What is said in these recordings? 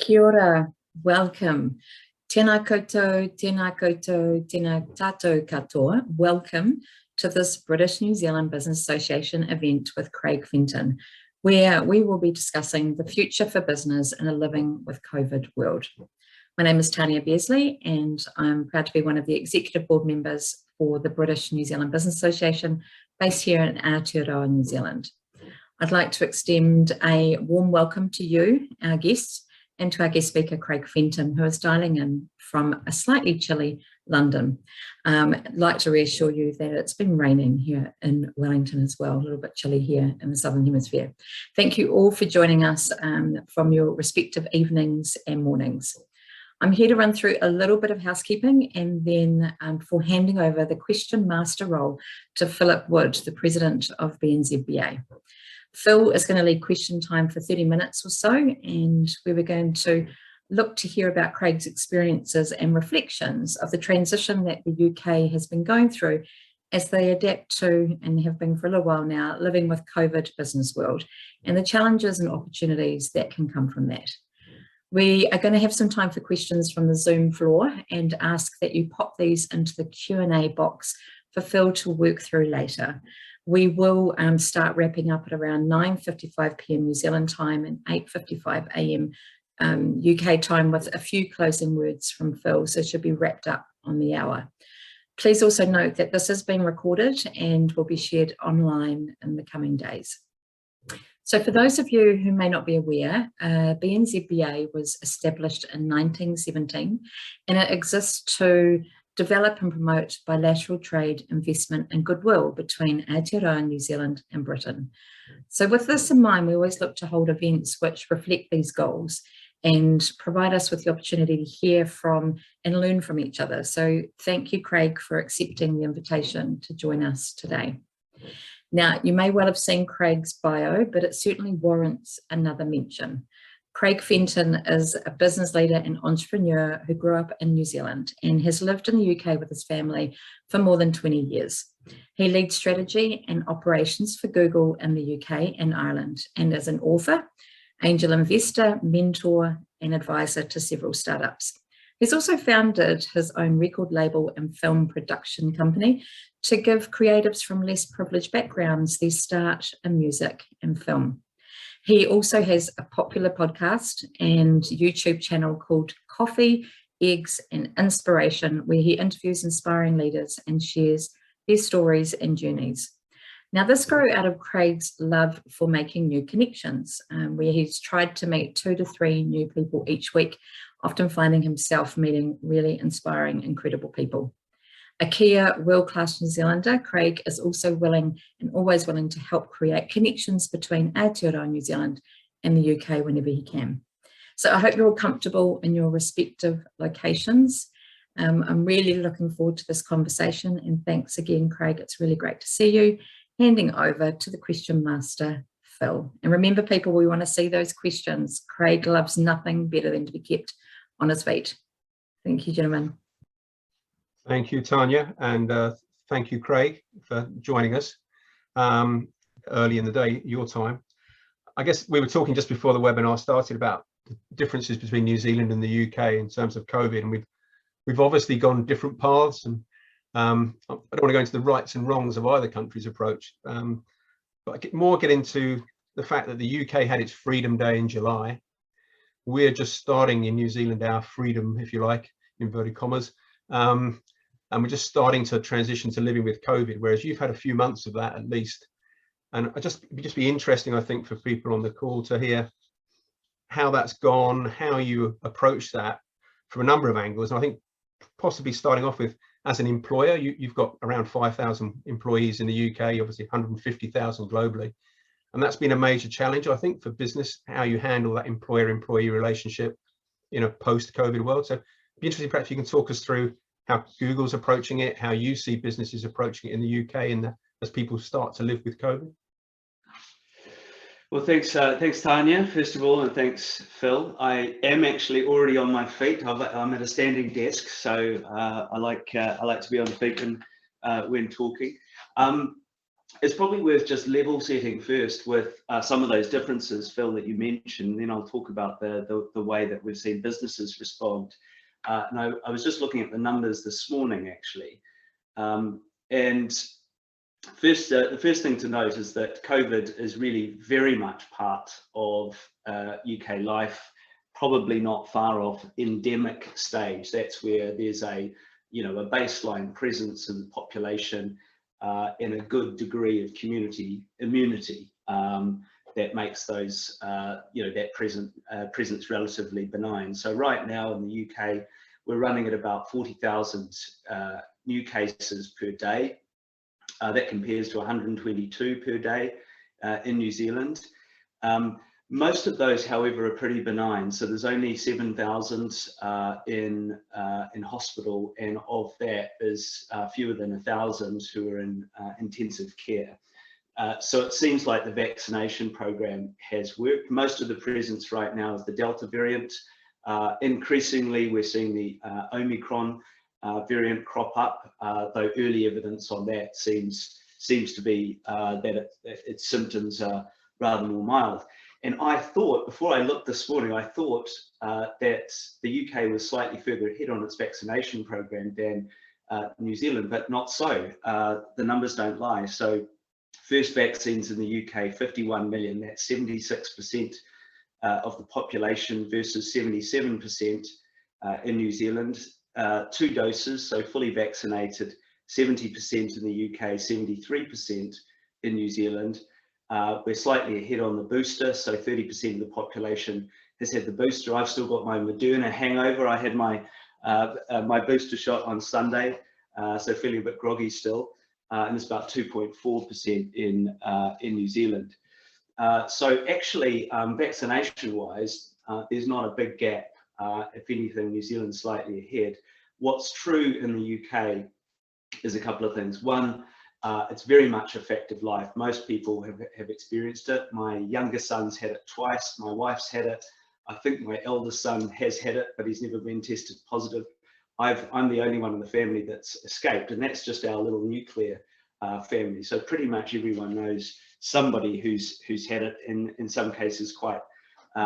Kia ora, welcome. Tēnā koutou, tēnā koutou, tēnā tātou katoa. Welcome to this British New Zealand Business Association event with Craig Fenton, where we will be discussing the future for business in a living with COVID world. My name is Tania Beasley, and I'm proud to be one of the executive board members for the British New Zealand Business Association, based here in Aotearoa, New Zealand. I'd like to extend a warm welcome to you, our guests, and to our guest speaker, Craig Fenton, who is dialing in from a slightly chilly London. I'd like to reassure you that it's been raining here in Wellington as well, a little bit chilly here in the Southern Hemisphere. Thank you all for joining us from your respective evenings and mornings. I'm here to run through a little bit of housekeeping and then before handing over the question master role to Philip Wood, the president of BNZBA. Phil is going to lead question time for 30 minutes or so, and we were going to look to hear about Craig's experiences and reflections of the transition that the UK has been going through as they adapt to, and have been for a little while now, living with COVID business world, and the challenges and opportunities that can come from that. We are going to have some time for questions from the Zoom floor and ask that you pop these into the Q&A box for Phil to work through later. We will start wrapping up at around 9:55 p.m. New Zealand time and 8:55 a.m. UK time, with a few closing words from Phil, so it should be wrapped up on the hour. Please also note that this is being recorded and will be shared online in the coming days. So for those of you who may not be aware, BNZBA was established in 1917, and it exists to develop and promote bilateral trade, investment and goodwill between Aotearoa, New Zealand and Britain. So with this in mind, we always look to hold events which reflect these goals and provide us with the opportunity to hear from and learn from each other. So thank you, Craig, for accepting the invitation to join us today. Now, you may well have seen Craig's bio, but it certainly warrants another mention. Craig Fenton is a business leader and entrepreneur who grew up in New Zealand and has lived in the UK with his family for more than 20 years. He leads strategy and operations for Google in the UK and Ireland, and is an author, angel investor, mentor and advisor to several startups. He's also founded his own record label and film production company to give creatives from less privileged backgrounds their start in music and film. He also has a popular podcast and YouTube channel called Coffee, Eggs and Inspiration, where he interviews inspiring leaders and shares their stories and journeys. Now, this grew out of Craig's love for making new connections, where he's tried to meet 2 to 3 new people each week, often finding himself meeting really inspiring, incredible people. A Kia world-class New Zealander, Craig is also willing and always willing to help create connections between Aotearoa, New Zealand and the UK whenever he can. So I hope you're all comfortable in your respective locations. I'm really looking forward to this conversation, and thanks again, Craig. It's really great to see you. Handing over to the question master, Phil. And remember, people, we want to see those questions. Craig loves nothing better than to be kept on his feet. Thank you, gentlemen. Thank you, Tanya, and thank you, Craig, for joining us early in the day, your time. I guess we were talking just before the webinar started about the differences between New Zealand and the UK in terms of COVID, and we've obviously gone different paths, and I don't want to go into the rights and wrongs of either country's approach, but get into the fact that the UK had its Freedom Day in July. We're just starting in New Zealand our freedom, if you like, inverted commas. And we're just starting to transition to living with COVID, whereas you've had a few months of that at least. And it'd just be interesting, I think, for people on the call to hear how that's gone, how you approach that from a number of angles. And I think possibly starting off with, as an employer, you've got around 5,000 employees in the UK, obviously 150,000 globally. And that's been a major challenge, I think, for business, how you handle that employer-employee relationship in a post-COVID world. So it'd be interesting, perhaps you can talk us through how Google's approaching it, how you see businesses approaching it in the UK, and as people start to live with COVID. Well, thanks Tanya, first of all, and thanks Phil. I am actually already on my feet. I'm at a standing desk, so I like to be on the feet when talking. it's probably worth just level setting first with some of those differences, Phil, that you mentioned. Then I'll talk about the way that we've seen businesses respond. And I was just looking at the numbers this morning, actually. And first, the first thing to note is that COVID is really very much part of UK life, probably not far off endemic stage. That's where there's a baseline presence in the population and a good degree of community immunity that makes those that presence relatively benign. So right now in the UK, we're running at about 40,000 new cases per day. That compares to 122 per day in New Zealand. Most of those, however, are pretty benign. So there's only 7,000 in hospital, and of that is fewer than 1,000 who are in intensive care. So it seems like the vaccination program has worked. Most of the presence right now is the Delta variant. Increasingly, we're seeing the Omicron variant crop up, though early evidence on that seems to be that its symptoms are rather more mild. And I thought, before I looked this morning, I thought that the UK was slightly further ahead on its vaccination program than New Zealand, but not so. The numbers don't lie. So first vaccines in the UK, 51 million, that's 76% of the population versus 77% in New Zealand. 2 doses, so fully vaccinated, 70% in the UK, 73% in New Zealand. We're slightly ahead on the booster, so 30% of the population has had the booster. I've still got my Moderna hangover. I had my my booster shot on Sunday, so feeling a bit groggy still, and it's about 2.4% in New Zealand. So actually, vaccination-wise, there's not a big gap. If anything, New Zealand's slightly ahead. What's true in the UK is a couple of things. One, it's very much a fact of life. Most people have experienced it. My youngest son's had it twice. My wife's had it. I think my eldest son has had it, but he's never been tested positive. I'm the only one in the family that's escaped, and that's just our little nuclear family. So pretty much everyone knows somebody who's had it, in some cases quite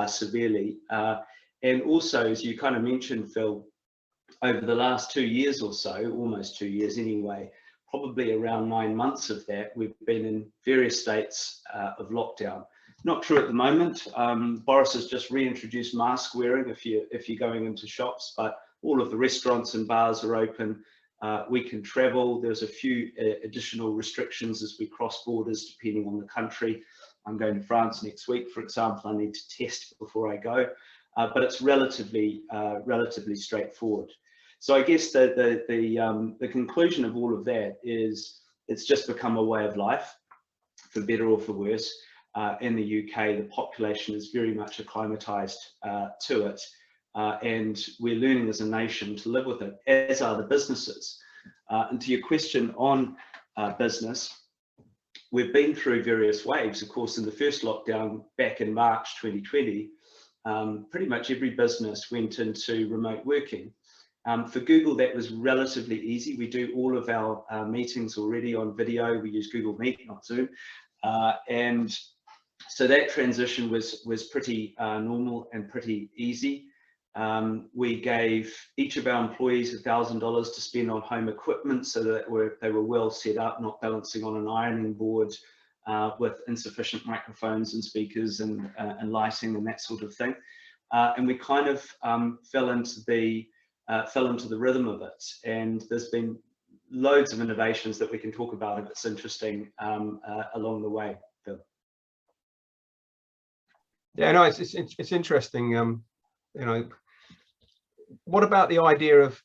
severely. And also, as you kind of mentioned, Phil, over the last 2 years or so, almost 2 years anyway, probably around 9 months of that, we've been in various states of lockdown. Not true at the moment. Boris has just reintroduced mask wearing if you're going into shops, but all of the restaurants and bars are open. We can travel. There's a few additional restrictions as we cross borders, depending on the country. I'm going to France next week, for example. I need to test before I go, but it's relatively straightforward. So I guess the conclusion of all of that is it's just become a way of life, for better or for worse. In the UK, the population is very much acclimatized to it, and we're learning as a nation to live with it, as are the businesses. And to your question on business, we've been through various waves. Of course, in the first lockdown back in March 2020, pretty much every business went into remote working. For Google, that was relatively easy. We do all of our meetings already on video. We use Google Meet, not Zoom. And so that transition was pretty normal and pretty easy. We gave each of our employees $1,000 to spend on home equipment so that they were well set up, not balancing on an ironing board with insufficient microphones and speakers and lighting and that sort of thing. And we kind of fell into the rhythm of it. And there's been loads of innovations that we can talk about if it's interesting along the way, Phil. Yeah, no, it's interesting. You know, what about the idea of,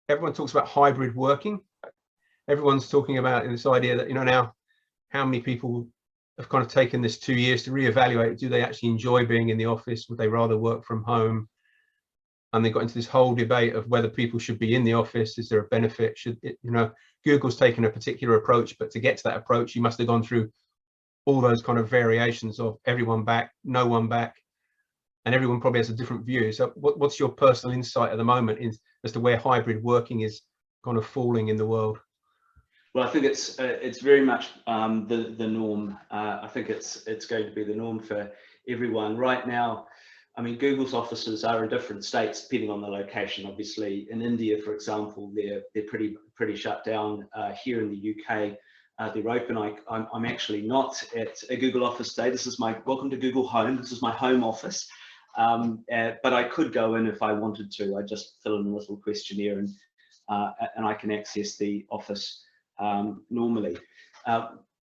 everyone talks about hybrid working. Everyone's talking about this idea that, now how many people have kind of taken this 2 years to reevaluate, do they actually enjoy being in the office? Would they rather work from home? And they got into this whole debate of whether people should be in the office. Is there a benefit? Should it, Google's taken a particular approach, but to get to that approach, you must have gone through all those kind of variations of everyone back, no one back, and everyone probably has a different view. So what's your personal insight at the moment as to where hybrid working is kind of falling in the world? Well, I think it's very much the norm. I think it's going to be the norm for everyone. Right now, I mean, Google's offices are in different states depending on the location. Obviously, in India, for example, they're pretty shut down. Here in the UK, they're open. I'm actually not at a Google office today. This is my welcome to Google Home. This is my home office, but I could go in if I wanted to. I just fill in a little questionnaire and I can access the office normally.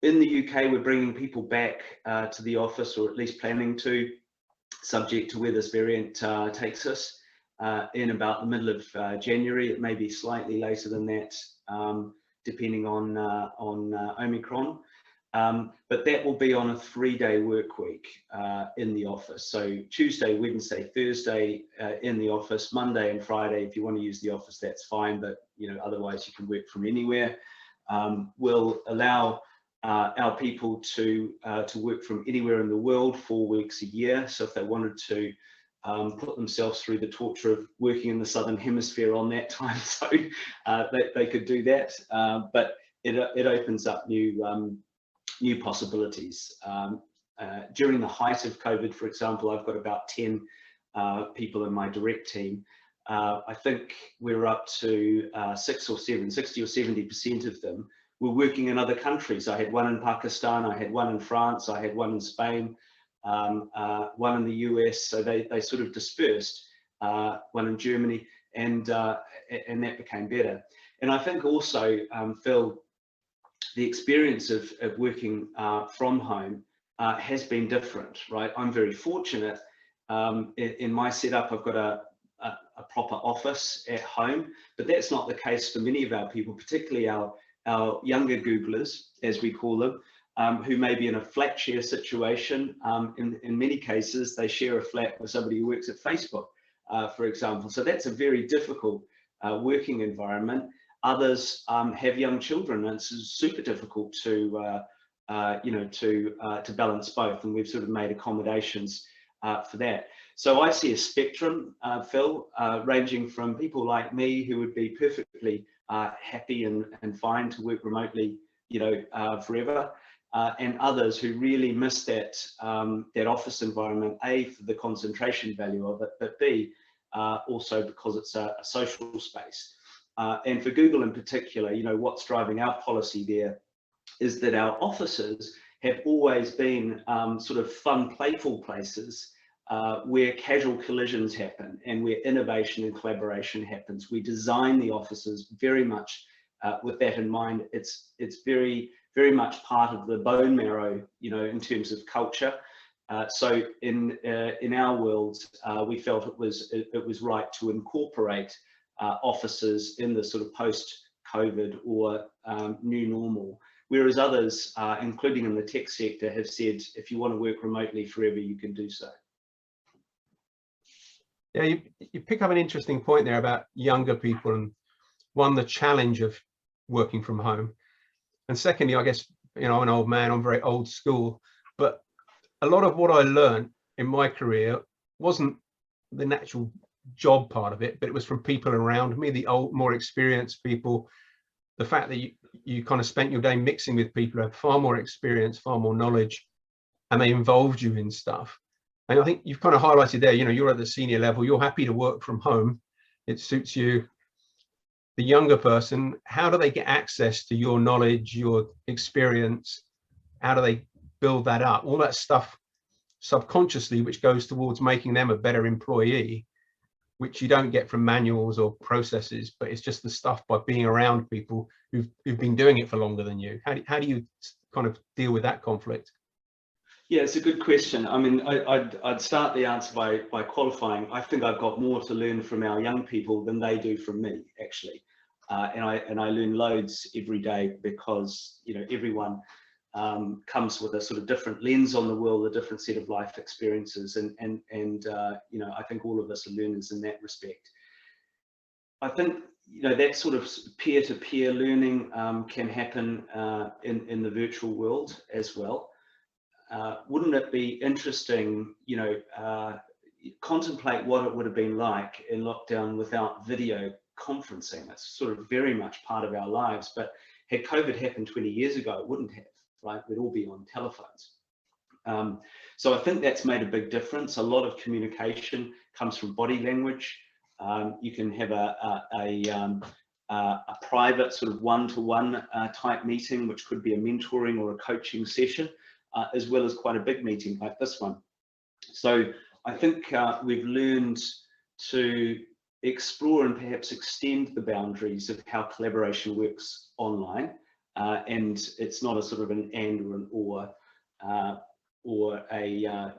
In the UK, we're bringing people back to the office, or at least planning to, subject to where this variant takes us, in about the middle of January. It may be slightly later than that, depending on Omicron. But that will be on a 3-day work week in the office. So Tuesday, Wednesday, Thursday in the office, Monday and Friday, if you want to use the office, that's fine. But otherwise you can work from anywhere. We'll allow our people to work from anywhere in the world 4 weeks a year. So if they wanted to put themselves through the torture of working in the Southern Hemisphere on that time zone, they could do that. But it opens up new possibilities. During the height of COVID, for example, I've got about 10 people in my direct team. I think we're up to 60 or 70% of them were working in other countries. I had one in Pakistan, I had one in France, I had one in Spain, one in the US. So they sort of dispersed, one in Germany, and that became better. And I think also, Phil, the experience of working from home has been different, right? I'm very fortunate. In my setup, I've got a proper office at home, but that's not the case for many of our people, particularly our younger Googlers, as we call them, who may be in a flat share situation. In many cases, they share a flat with somebody who works at Facebook, for example. So that's a very difficult working environment. Others have young children, and it's super difficult to balance both, and we've sort of made accommodations for that. So I see a spectrum, Phil, ranging from people like me who would be perfectly happy and fine to work remotely, forever, and others who really miss that office environment, A, for the concentration value of it, but B, also because it's a social space. And for Google in particular, what's driving our policy there is that our offices have always been sort of fun, playful places where casual collisions happen and where innovation and collaboration happens. We design the offices very much with that in mind. It's very, very much part of the bone marrow, in terms of culture. So in our world, we felt it was right to incorporate offices in the sort of post-COVID or new normal, whereas others, including in the tech sector, have said if you want to work remotely forever, you can do so. Yeah, you pick up an interesting point there about younger people, and one, the challenge of working from home, and secondly, I guess, I'm an old man, I'm very old school, but a lot of what I learned in my career wasn't the natural job part of it, but it was from people around me, the old, more experienced people. The fact that you kind of spent your day mixing with people who have far more experience, far more knowledge, and they involved you in stuff. And I think you've kind of highlighted there, you're at the senior level, you're happy to work from home, it suits you. The younger person, how do they get access to your knowledge, your experience? How do they build that up? All that stuff subconsciously, which goes towards making them a better employee, which you don't get from manuals or processes, but it's just the stuff by being around people who've been doing it for longer than you. How do you kind of deal with that conflict? Yeah, it's a good question. I mean, I'd start the answer by qualifying. I think I've got more to learn from our young people than they do from me, actually. And I learn loads every day because, everyone comes with a sort of different lens on the world, a different set of life experiences. And I think all of us are learners in that respect. I think, that sort of peer-to-peer learning can happen in the virtual world as well. Wouldn't it be interesting, contemplate what it would have been like in lockdown without video conferencing? It's sort of very much part of our lives, but Had COVID happened 20 years ago, it wouldn't have, right? We'd all be on telephones. So I think that's made a big difference. A lot of communication comes from body language. You can have a private sort of one-to-one type meeting, which could be a mentoring or a coaching session, as well as quite a big meeting like this one. So I think we've learned to explore and perhaps extend the boundaries of how collaboration works online. And it's not a sort of an and or an or a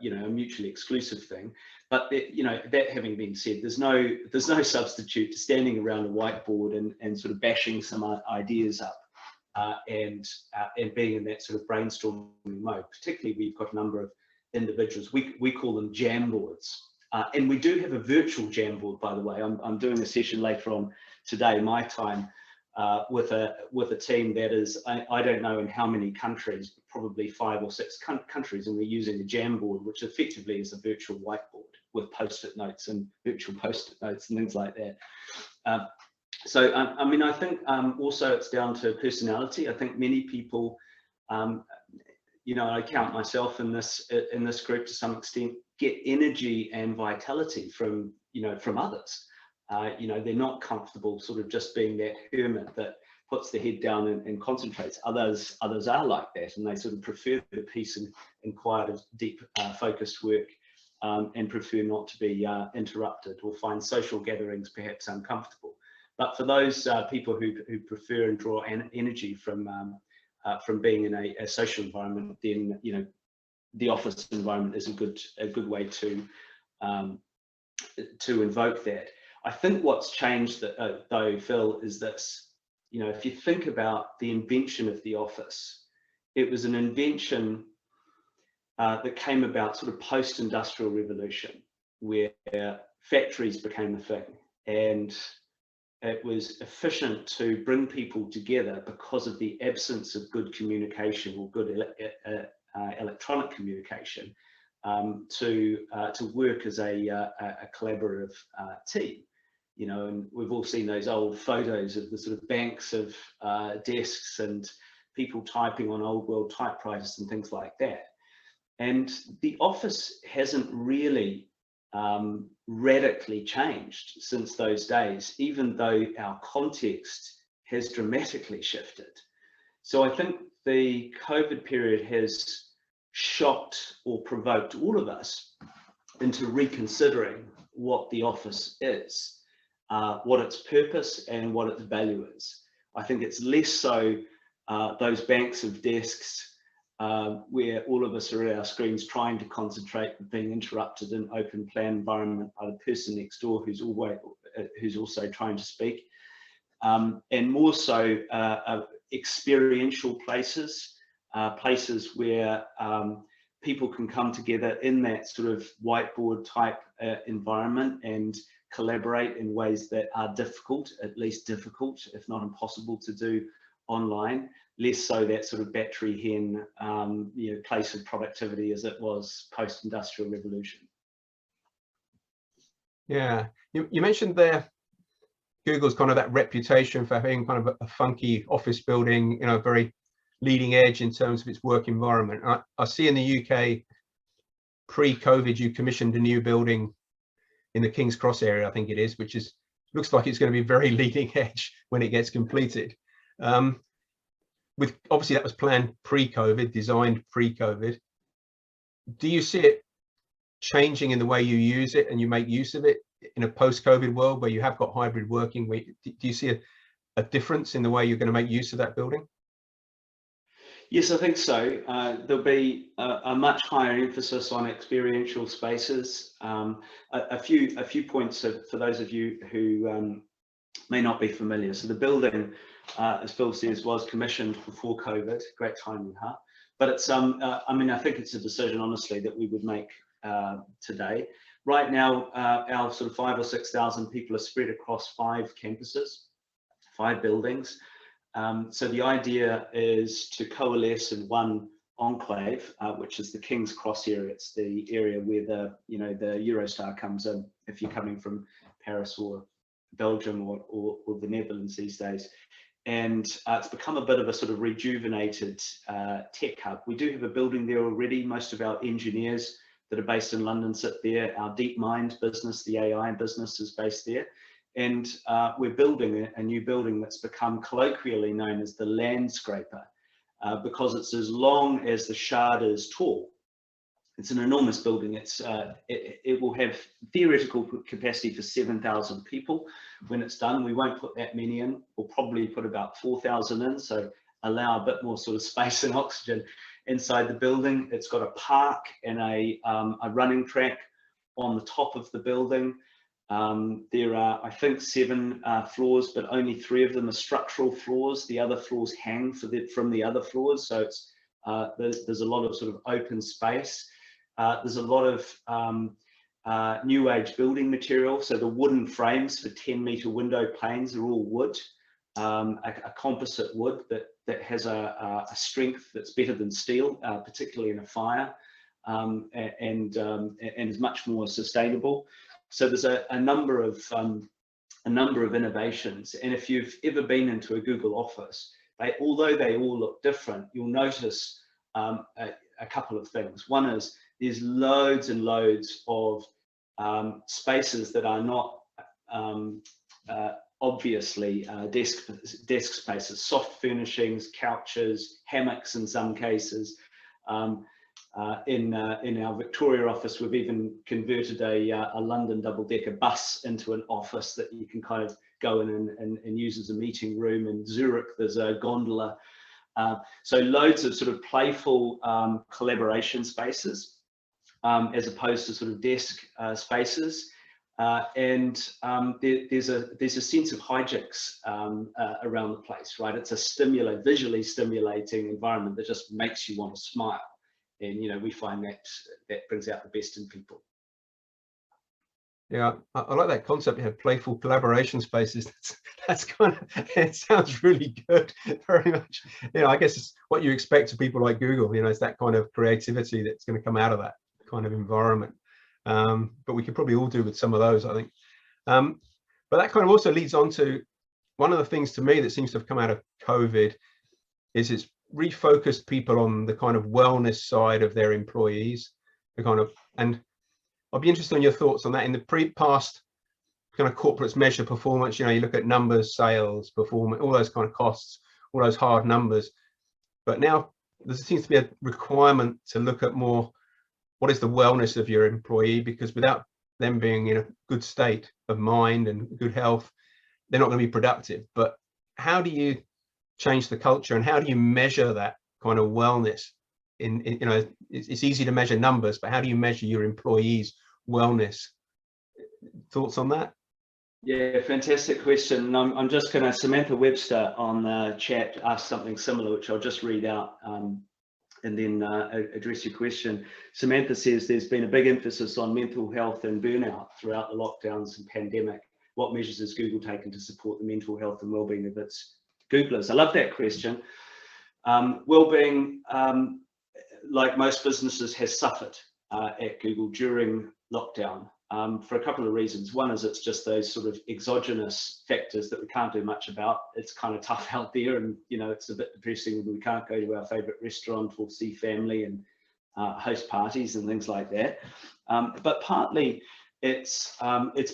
you know, a mutually exclusive thing. But you know, that having been said, there's no substitute to standing around a whiteboard and sort of bashing some ideas up and being in that sort of brainstorming mode. Particularly, we've got a number of individuals. We call them jam boards. And we do have a virtual Jamboard, by the way. I'm doing a session later on today, my time, with a team that is, I don't know in how many countries, but probably 5 or 6 countries, and we're using a Jamboard, which effectively is a virtual whiteboard with post-it notes and virtual post-it notes and things like that. So I mean, I think also it's down to personality. I think many people, you know, I count myself in this group to some extent, get energy and vitality from, you know, from others. You know, they're not comfortable sort of just being that hermit that puts the head down and concentrates. Others are like that, and they sort of prefer the peace and quiet of deep focused work, and prefer not to be interrupted or find social gatherings perhaps uncomfortable. But for those people who prefer and draw energy from being in a social environment, then, you know, the office environment is a good way to invoke that. I think what's changed though, Phil, is this. You know, if you think about the invention of the office, it was an invention that came about sort of post-industrial revolution, where factories became a thing, and it was efficient to bring people together because of the absence of good communication or good electronic communication, to work as a collaborative team. You know, and we've all seen those old photos of the sort of banks of desks and people typing on old world typewriters and things like that. And the office hasn't really radically changed since those days, even though our context has dramatically shifted. So I think the COVID period has shocked or provoked all of us into reconsidering what the office is, what its purpose and what its value is. I think it's less so those banks of desks where all of us are at our screens trying to concentrate, being interrupted in open plan environment by the person next door who's also trying to speak, and more so experiential places, places where people can come together in that sort of whiteboard type environment and collaborate in ways that are difficult, at least difficult, if not impossible to do online. Less so that sort of battery hen, you know, place of productivity as it was post-industrial revolution. Yeah, you mentioned there, Google's kind of that reputation for having kind of a funky office building, you know, very leading edge in terms of its work environment. I see in the UK, pre-COVID, you commissioned a new building in the King's Cross area, I think it is, which looks like it's going to be very leading edge when it gets completed. With obviously that was planned pre-COVID, designed pre-COVID. Do you see it changing in the way you use it and you make use of it in a post-COVID world where you have got hybrid working? Do you see a difference in the way you're going to make use of that building? Yes, I think so. There'll be a much higher emphasis on experiential spaces. A few points for those of you who may not be familiar. So the building, as Phil says, was commissioned before COVID. Great timing, huh? But it's I mean, I think it's a decision, honestly, that we would make today. Right now, our sort of 5,000 or 6,000 people are spread across 5 campuses, 5 buildings. So the idea is to coalesce in one enclave, which is the King's Cross area. It's the area where the Eurostar comes in if you're coming from Paris or Belgium or the Netherlands these days. and it's become a bit of a sort of rejuvenated tech hub. We do have a building there already. Most of our engineers that are based in London sit there. Our DeepMind business, the AI business, is based there. And we're building a new building that's become colloquially known as the landscraper, because it's as long as the Shard is tall. It's an enormous building. It will have theoretical capacity for 7,000 people when it's done. We won't put that many in. We'll probably put about 4,000 in, so allow a bit more sort of space and oxygen inside the building. It's got a park and a running track on the top of the building. There are, I think, 7 floors, but only 3 of them are structural floors. The other floors hang from the other floors, so it's there's a lot of sort of open space. There's a lot of new age building material. So the wooden frames for 10-meter window panes are all wood, a composite wood that has a strength that's better than steel, particularly in a fire, and is much more sustainable. So there's a number of innovations. And if you've ever been into a Google office, although they all look different, you'll notice a couple of things. One is there's loads and loads of spaces that are not obviously desk spaces, soft furnishings, couches, hammocks in some cases. In our Victoria office, we've even converted a London double-decker bus into an office that you can kind of go in and use as a meeting room. In Zurich, there's a gondola. So loads of sort of playful collaboration spaces, as opposed to sort of desk spaces. And there's a sense of hijinks around the place, right? It's a visually stimulating environment that just makes you want to smile. And, you know, we find that brings out the best in people. Yeah, I like that concept. You have playful collaboration spaces. That's kind of, it sounds really good. Very much, you know, I guess it's what you expect of people like Google. You know, it's that kind of creativity that's going to come out of that kind of environment. But we could probably all do with some of those, I think. But that kind of also leads on to one of the things to me that seems to have come out of COVID is it's refocused people on the kind of wellness side of their employees, and I'll be interested in your thoughts on that. In the past, kind of corporates measure performance. You know, you look at numbers, sales, performance, all those kind of costs, all those hard numbers. But now there seems to be a requirement to look at more, what is the wellness of your employee? Because without them being in a good state of mind and good health, they're not going to be productive. But how do you change the culture, and how do you measure that kind of wellness? You know, it's easy to measure numbers, but how do you measure your employees' wellness? Thoughts on that? Yeah, fantastic question. I'm just going to, Samantha Webster on the chat asked something similar, which I'll just read out and then address your question. Samantha says there's been a big emphasis on mental health and burnout throughout the lockdowns and pandemic. What measures has Google taken to support the mental health and well-being of its Googlers? I love that question. Well-being, like most businesses, has suffered at Google during lockdown for a couple of reasons. One is it's just those sort of exogenous factors that we can't do much about. It's kind of tough out there, and you know, it's a bit depressing when we can't go to our favorite restaurant or see family and host parties and things like that. But partly it's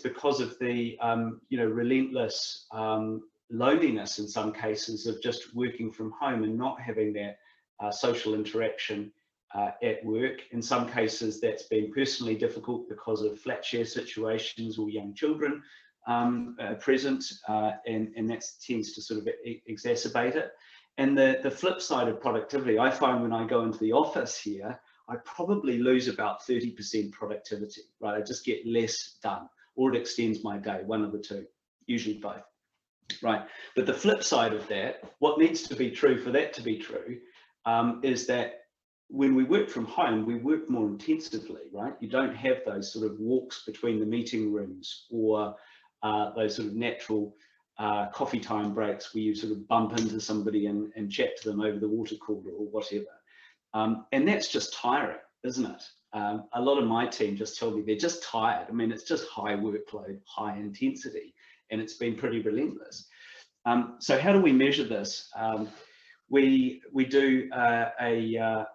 because of the you know, relentless loneliness in some cases of just working from home and not having that social interaction at work. In some cases that's been personally difficult because of flat share situations or young children present, and that tends to sort of exacerbate it. And the flip side of productivity, I find when I go into the office here, I probably lose about 30% productivity, right? I just get less done, or it extends my day, one of the two, usually both. Right, but the flip side of that, what needs to be true for that to be true, is that when we work from home, we work more intensively, right? You don't have those sort of walks between the meeting rooms, or those sort of natural coffee time breaks where you sort of bump into somebody and chat to them over the water cooler or whatever. And that's just tiring, isn't it? A lot of my team just tell me they're just tired. I mean, it's just high workload, high intensity, and it's been pretty relentless. So how do we measure this? We do a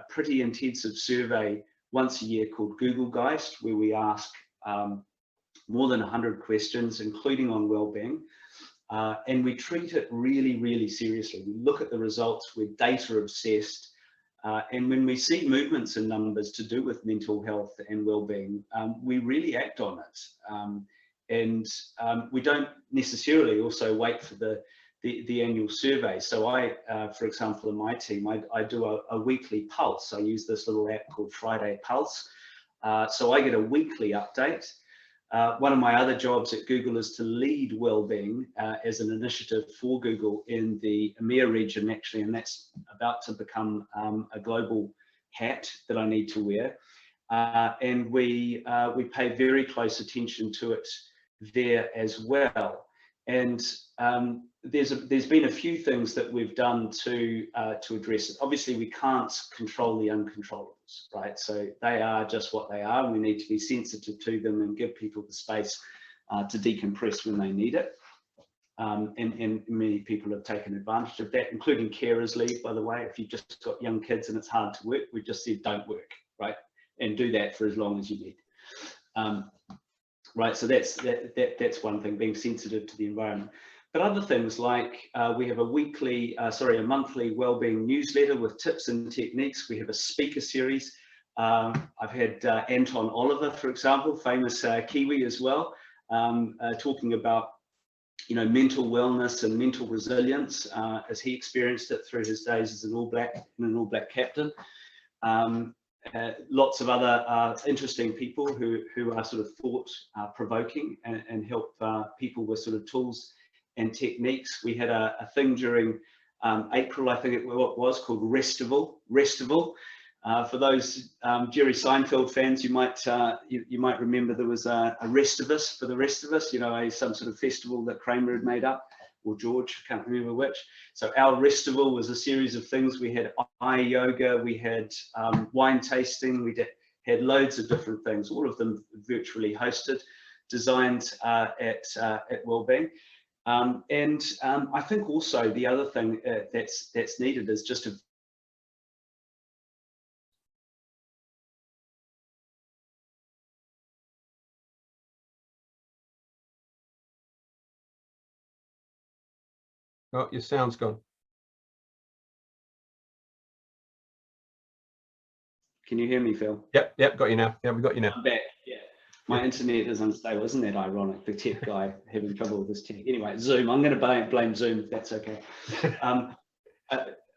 pretty intensive survey once a year called Google Geist, where we ask more than 100 questions, including on well-being. And we treat it really, really seriously. We look at the results, we're data obsessed. And when we see movements in numbers to do with mental health and well-being, we really act on it. We don't necessarily also wait for the annual survey. So for example, in my team, I do a weekly pulse. I use this little app called Friday Pulse. So I get a weekly update. One of my other jobs at Google is to lead wellbeing as an initiative for Google in the EMEA region, actually, and that's about to become a global hat that I need to wear. And we pay very close attention to it there as well. And there's been a few things that we've done to address it. Obviously, we can't control the uncontrollables, right? So they are just what they are, and we need to be sensitive to them and give people the space to decompress when they need it. And many people have taken advantage of that, including carers leave, by the way. If you've just got young kids and it's hard to work, we've just said don't work, right? And do that for as long as you need. Right, so that's one thing, being sensitive to the environment. But other things like we have a monthly wellbeing newsletter with tips and techniques. We have a speaker series. I've had Anton Oliver, for example, famous Kiwi as well, talking about mental wellness and mental resilience as he experienced it through his days as an All Black captain. Lots of other interesting people who are sort of thought provoking and help people with sort of tools and techniques. We had a thing during April, I think it was, called Restival. For those Jerry Seinfeld fans, you might remember there was a Restivus for the rest of us, some sort of festival that Kramer had made up, or George, can't remember which. So our Restival was a series of things. We had eye yoga, we had wine tasting, we had loads of different things, all of them virtually hosted, designed at Wellbeing. I think also the other thing that's needed is just a Oh, your sound's gone. Can you hear me, Phil? Yep, got you now. Yeah, we got you now. I'm back. Yeah. My internet is unstable. Isn't that ironic? The tech guy having trouble with his tech. Anyway, Zoom. I'm going to blame Zoom if that's okay.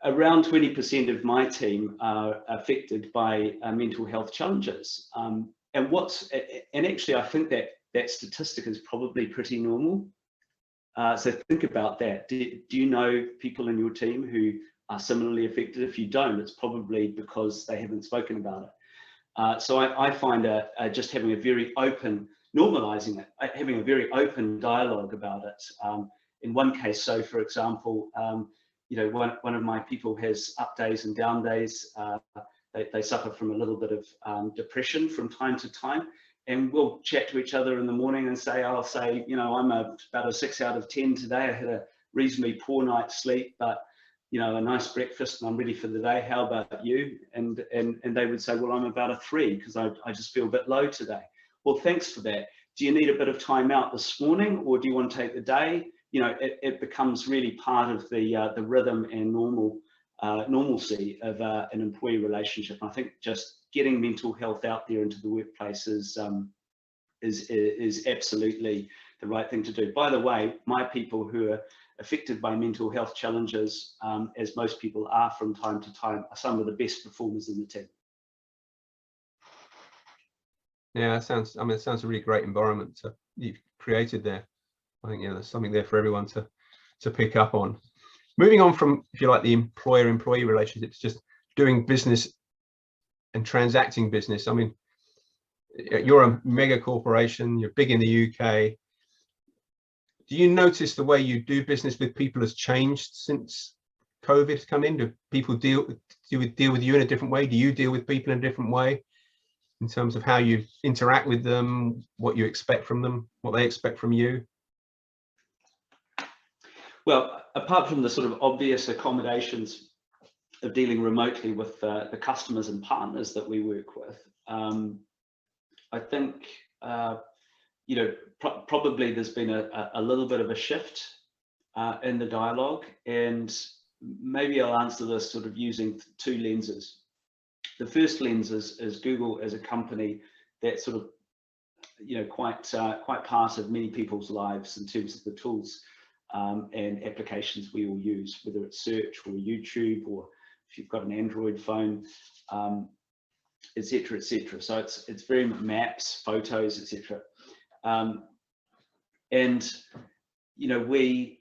Around 20% of my team are affected by mental health challenges. And actually, I think that statistic is probably pretty normal. So think about that. Do you know people in your team who are similarly affected? If you don't, it's probably because they haven't spoken about it. So I find just having a very open, normalizing it, having a very open dialogue about it. In one case, so for example, one of my people has up days and down days. They suffer from a little bit of depression from time to time. And we'll chat to each other in the morning and I'll say, I'm about a 6 out of 10 today. I had a reasonably poor night's sleep, but a nice breakfast and I'm ready for the day. How about you? And they would say, well, I'm about a 3 because I just feel a bit low today. Well, thanks for that. Do you need a bit of time out this morning, or do you want to take the day? It becomes really part of the rhythm and normalcy of an employee relationship. I think just getting mental health out there into the workplace is absolutely the right thing to do. By the way, my people who are affected by mental health challenges, as most people are from time to time, are some of the best performers in the team. Yeah, it sounds a really great environment you've created there. I think there's something there for everyone to pick up on. Moving on from, if you like, the employer-employee relationships, just doing business and transacting business. I mean, you're a mega corporation, you're big in the UK. Do you notice the way you do business with people has changed since COVID has come in? Do people deal with you in a different way? Do you deal with people in a different way in terms of how you interact with them, what you expect from them, what they expect from you? Well, apart from the sort of obvious accommodations of dealing remotely with the customers and partners that we work with, I think you know, probably there's been a little bit of a shift in the dialogue, and maybe I'll answer this sort of using two lenses. The first lens is Google as a company that sort of, you know, quite part of many people's lives in terms of the tools and applications we all use, whether it's search or YouTube, or if you've got an Android phone, etc., etc. So it's very maps, photos, etc. And you know, we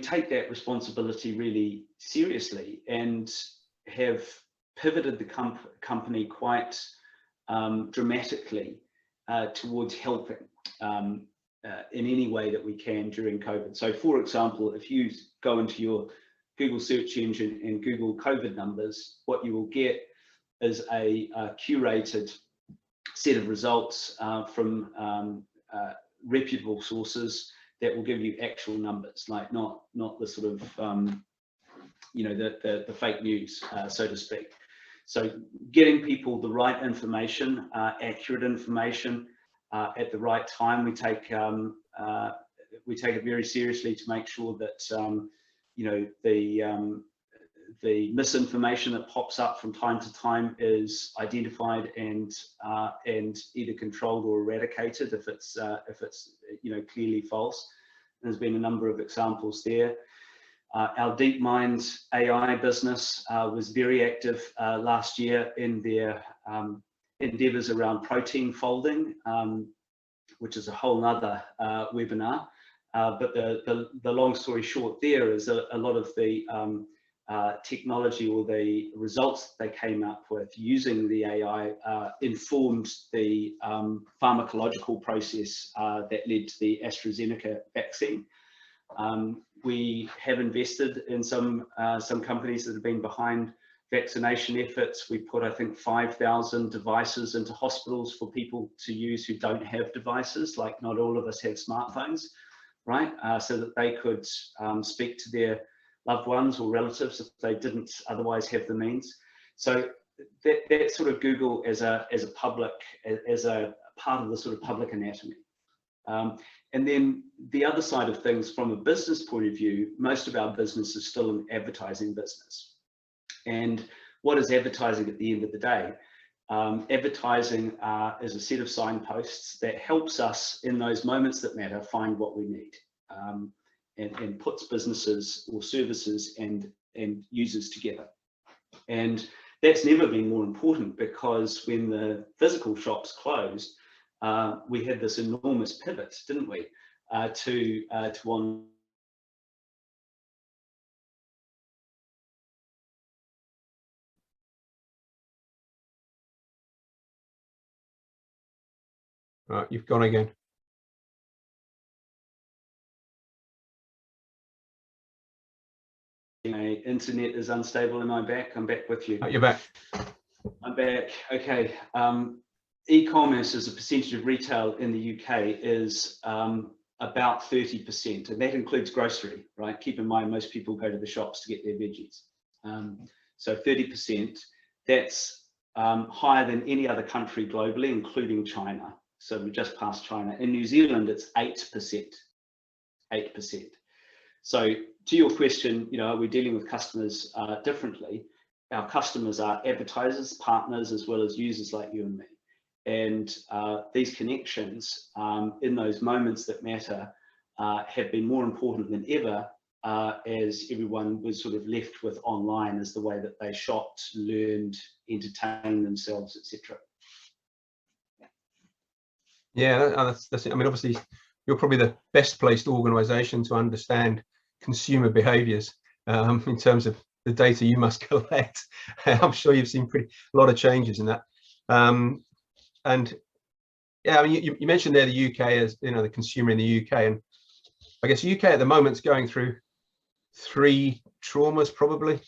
take that responsibility really seriously and have pivoted the company quite dramatically towards helping in any way that we can during COVID. So for example, if you go into your Google search engine and Google COVID numbers, what you will get is a curated set of results from reputable sources that will give you actual numbers, like not the sort of you know, the fake news, so to speak. So getting people the right information, accurate information at the right time, we take it very seriously to make sure that you know, the misinformation that pops up from time to time is identified and either controlled or eradicated if it's you know, clearly false. There's been a number of examples there. Our DeepMind AI business was very active last year in their endeavors around protein folding, which is a whole nother webinar. But the long story short there is a lot of the technology or the results they came up with using the AI informed the pharmacological process that led to the AstraZeneca vaccine. We have invested in some companies that have been behind vaccination efforts. We put, I think, 5,000 devices into hospitals for people to use who don't have devices, like not all of us have smartphones, right? So that they could speak to their loved ones or relatives if they didn't otherwise have the means. So that's sort of Google as a part of the sort of public anatomy. And then the other side of things, from a business point of view, most of our business is still an advertising business. And what is advertising at the end of the day? Advertising is a set of signposts that helps us in those moments that matter find what we need, and puts businesses or services and users together. And that's never been more important, because when the physical shops closed, we had this enormous pivot, didn't we, to one. Right, you've gone again. My internet is unstable. Am I back? I'm back with you. You're back. I'm back. Okay. E-commerce as a percentage of retail in the UK is about 30%, and that includes grocery, right? Keep in mind, most people go to the shops to get their veggies. So 30%, that's higher than any other country globally, including China. So we're just past China. In New Zealand, it's 8%. 8%. So to your question, you know, are we dealing with customers differently? Our customers are advertisers, partners, as well as users like you and me. And these connections in those moments that matter have been more important than ever, as everyone was sort of left with online as the way that they shopped, learned, entertained themselves, etc. Yeah, that's it. I mean, obviously, you're probably the best placed organisation to understand consumer behaviours in terms of the data you must collect. I'm sure you've seen a lot of changes in that. And yeah, I mean, you mentioned there the UK as, you know, the consumer in the UK, and I guess UK at the moment is going through 3 traumas probably.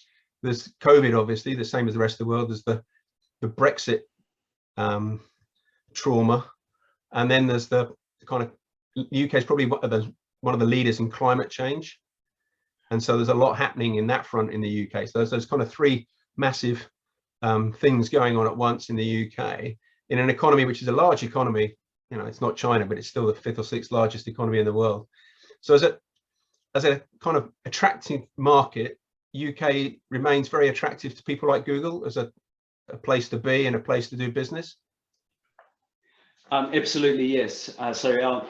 There's COVID, obviously, the same as the rest of the world. There's the Brexit trauma, and then there's the kind of, the UK is probably one of the leaders in climate change. And so there's a lot happening in that front in the UK. So there's kind of three massive things going on at once in the UK in an economy which is a large economy. You know, it's not China, but it's still the 5th or 6th largest economy in the world. So as a kind of attractive market, UK remains very attractive to people like Google as a place to be and a place to do business. Absolutely, yes. So our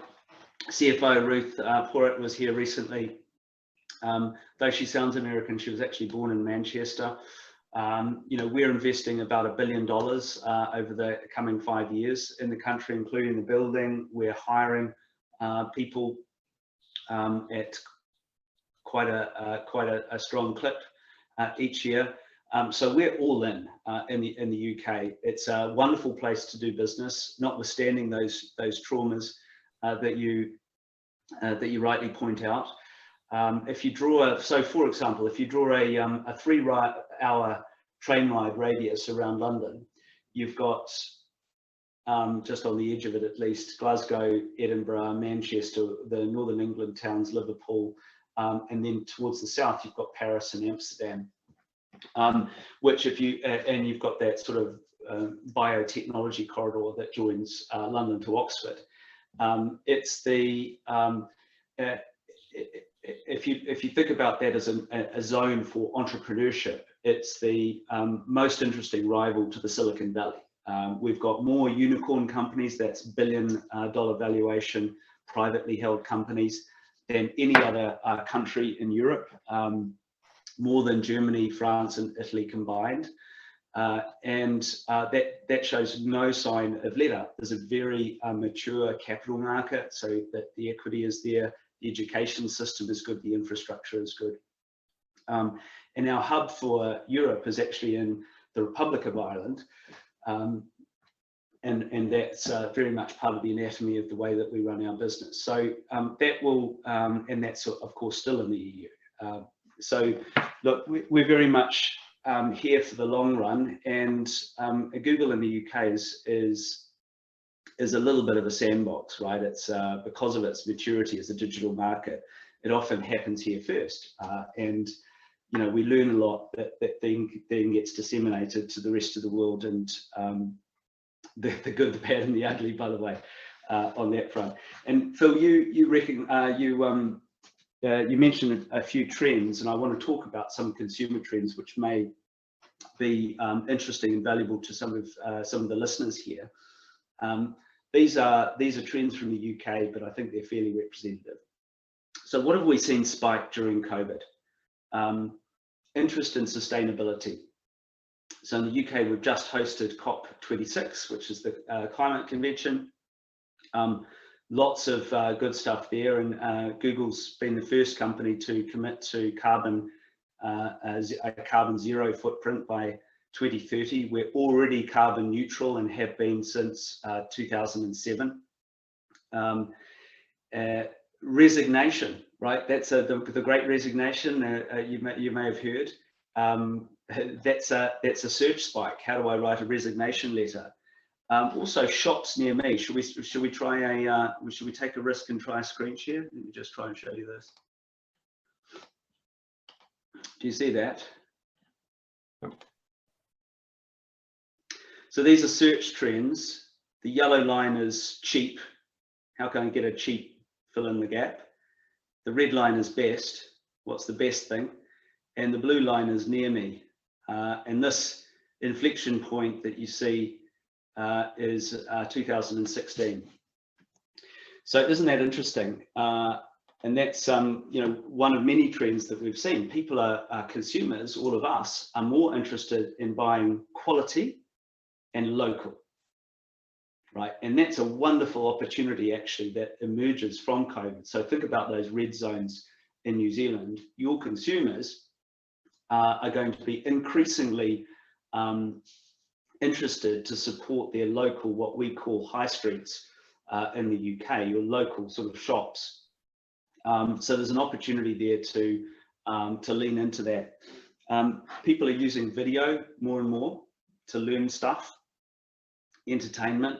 CFO Ruth Porritt was here recently. Though she sounds American, she was actually born in Manchester. You know, we're investing about $1 billion over the coming 5 years in the country, including the building. We're hiring people at quite a strong clip each year. So we're all in the UK. It's a wonderful place to do business, notwithstanding those traumas that you rightly point out. If you draw so for example, if you draw a 3-hour train ride radius around London, you've got just on the edge of it at least, Glasgow, Edinburgh, Manchester, the Northern England towns, Liverpool, and then towards the south you've got Paris and Amsterdam, which if you and you've got that sort of biotechnology corridor that joins London to Oxford. It's the if you think about that as a zone for entrepreneurship, it's the most interesting rival to the Silicon Valley. We've got more unicorn companies, that's billion-dollar valuation, privately held companies, than any other country in Europe, more than Germany, France, and Italy combined. That shows no sign of let-up. There's a very mature capital market, so that the equity is there, the education system is good, the infrastructure is good. And our hub for Europe is actually in the Republic of Ireland, and that's very much part of the anatomy of the way that we run our business. So that will, and that's of course still in the EU. So look, we're very much here for the long run, and Google in the UK is a little bit of a sandbox, right? It's because of its maturity as a digital market, it often happens here first, and you know, we learn a lot that then gets disseminated to the rest of the world, and the good, the bad, and the ugly, by the way, on that front. And Phil, you mentioned a few trends, and I want to talk about some consumer trends which may be interesting and valuable to some of the listeners here. These are trends from the UK, but I think they're fairly representative. So what have we seen spike during COVID? Interest in sustainability. So in the UK, we've just hosted COP26, which is the climate convention. Lots of good stuff there, and Google's been the first company to commit to a carbon zero footprint by 2030. We're already carbon neutral and have been since 2007. Resignation, right? That's the Great Resignation. You may have heard. That's a search spike. How do I write a resignation letter? Also, shops near me. Should we take a risk and try a screen share? Let me just try and show you this. Do you see that? So these are search trends. The yellow line is cheap. How can I get a cheap? Fill in the gap. The red line is best. What's the best thing? And the blue line is near me. And this inflection point that you see is 2016. So isn't that interesting? And that's you know, one of many trends that we've seen. People are consumers, all of us are more interested in buying quality and local, right? And that's a wonderful opportunity actually that emerges from COVID. So think about those red zones in New Zealand. Your consumers are going to be increasingly interested to support their local, what we call high streets in the UK, your local sort of shops. So there's an opportunity there to lean into that. People are using video more and more to learn stuff. Entertainment.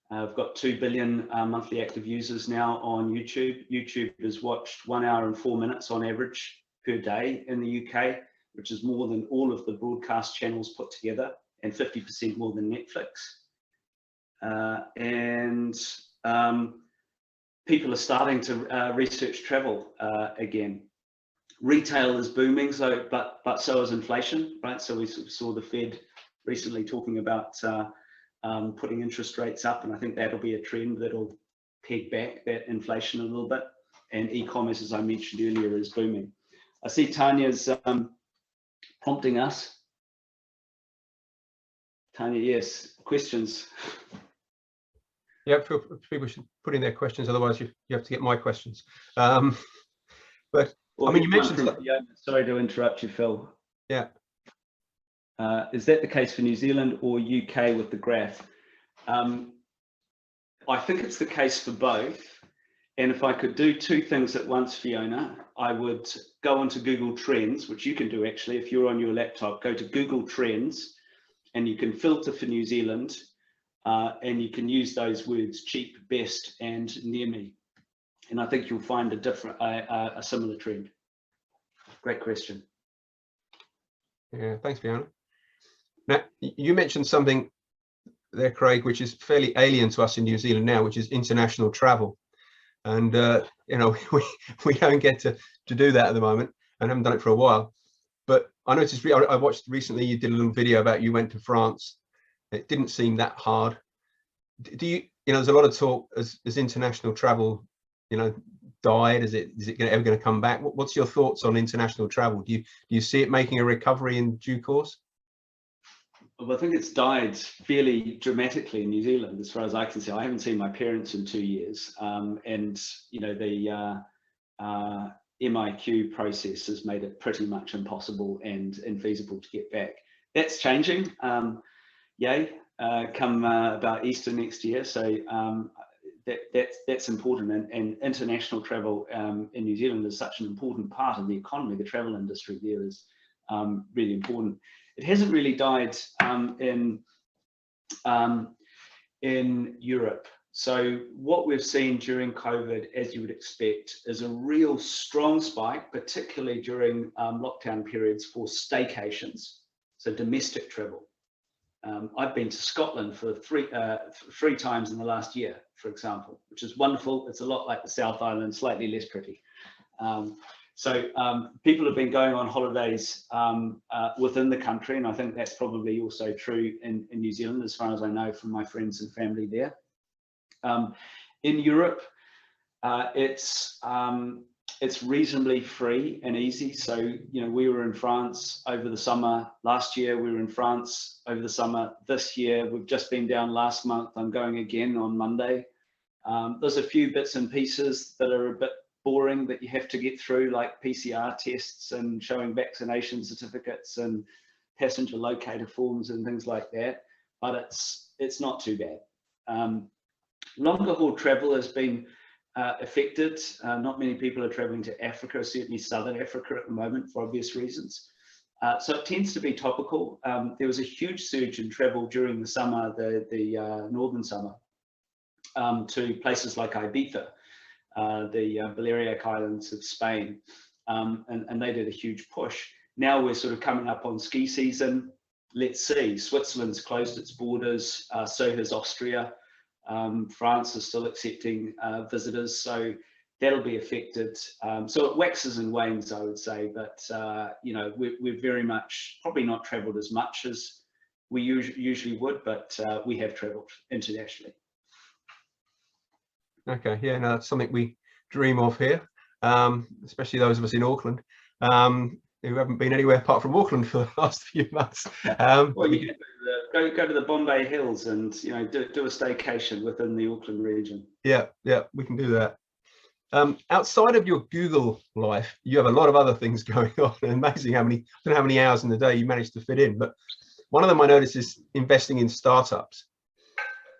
I've got 2 billion monthly active users now on YouTube. YouTube is watched 1 hour and 4 minutes on average per day in the UK, which is more than all of the broadcast channels put together, and 50% more than Netflix. People are starting to research travel again. Retail is booming, but so is inflation, right? So we saw the Fed recently talking about putting interest rates up, and I think that'll be a trend that'll peg back that inflation a little bit. And e-commerce, as I mentioned earlier, is booming. I see Tanya's prompting us. Tanya, yes, questions. Yeah, people should put in their questions, otherwise you have to get my questions. But well, I mean, you mentioned. Sorry to interrupt you, Phil. Yeah. Is that the case for New Zealand or UK with the graph? I think it's the case for both. And if I could do two things at once, Fiona, I would go onto Google Trends, which you can do actually if you're on your laptop. Go to Google Trends, and you can filter for New Zealand, and you can use those words: cheap, best, and near me. And I think you'll find a similar trend. Great question. Yeah, thanks, Fiona. Now, you mentioned something there, Craig, which is fairly alien to us in New Zealand now, which is international travel. And you know, we don't get to do that at the moment, and haven't done it for a while. But I noticed, I watched recently, you did a little video about you went to France. It didn't seem that hard. Do you know, there's a lot of talk as international travel, you know, died. Is it ever going to come back? What's your thoughts on international travel? Do you see it making a recovery in due course? Well, I think it's died fairly dramatically in New Zealand, as far as I can see. I haven't seen my parents in 2 years, and you know, the MIQ process has made it pretty much impossible and infeasible to get back. That's changing. Yay! Come about Easter next year, so that's important. And international travel in New Zealand is such an important part of the economy. The travel industry there is really important. It hasn't really died in Europe. So what we've seen during COVID, as you would expect, is a real strong spike, particularly during lockdown periods, for staycations, so domestic travel. I've been to Scotland for three times in the last year, for example, which is wonderful. It's a lot like the South Island, slightly less pretty. So people have been going on holidays within the country, and I think that's probably also true in New Zealand, as far as I know from my friends and family there. In Europe, it's reasonably free and easy. So, you know, we were in France over the summer last year. We were in France over the summer this year. We've just been down last month. I'm going again on Monday. There's a few bits and pieces that are a bit boring that you have to get through, like PCR tests and showing vaccination certificates and passenger locator forms and things like that. But it's not too bad. Longer haul travel has been affected. Not many people are traveling to Africa, certainly Southern Africa at the moment, for obvious reasons. So it tends to be topical. There was a huge surge in travel during the summer, the northern summer, to places like Ibiza, the Balearic Islands of Spain, and they did a huge push. Now we're sort of coming up on ski season. Let's see, Switzerland's closed its borders, so has Austria. France is still accepting visitors, so that'll be affected. So it waxes and wanes, I would say, but you know, we're very much probably not traveled as much as we usually would, but we have traveled internationally. Okay, yeah, no, that's something we dream of here, especially those of us in Auckland who haven't been anywhere apart from Auckland for the last few months. Well, you go to the Bombay Hills and, you know, do a staycation within the Auckland region. Yeah, we can do that. Outside of your Google life, you have a lot of other things going on. Amazing how many, I don't know how many hours in the day you manage to fit in, but one of them I noticed is investing in startups.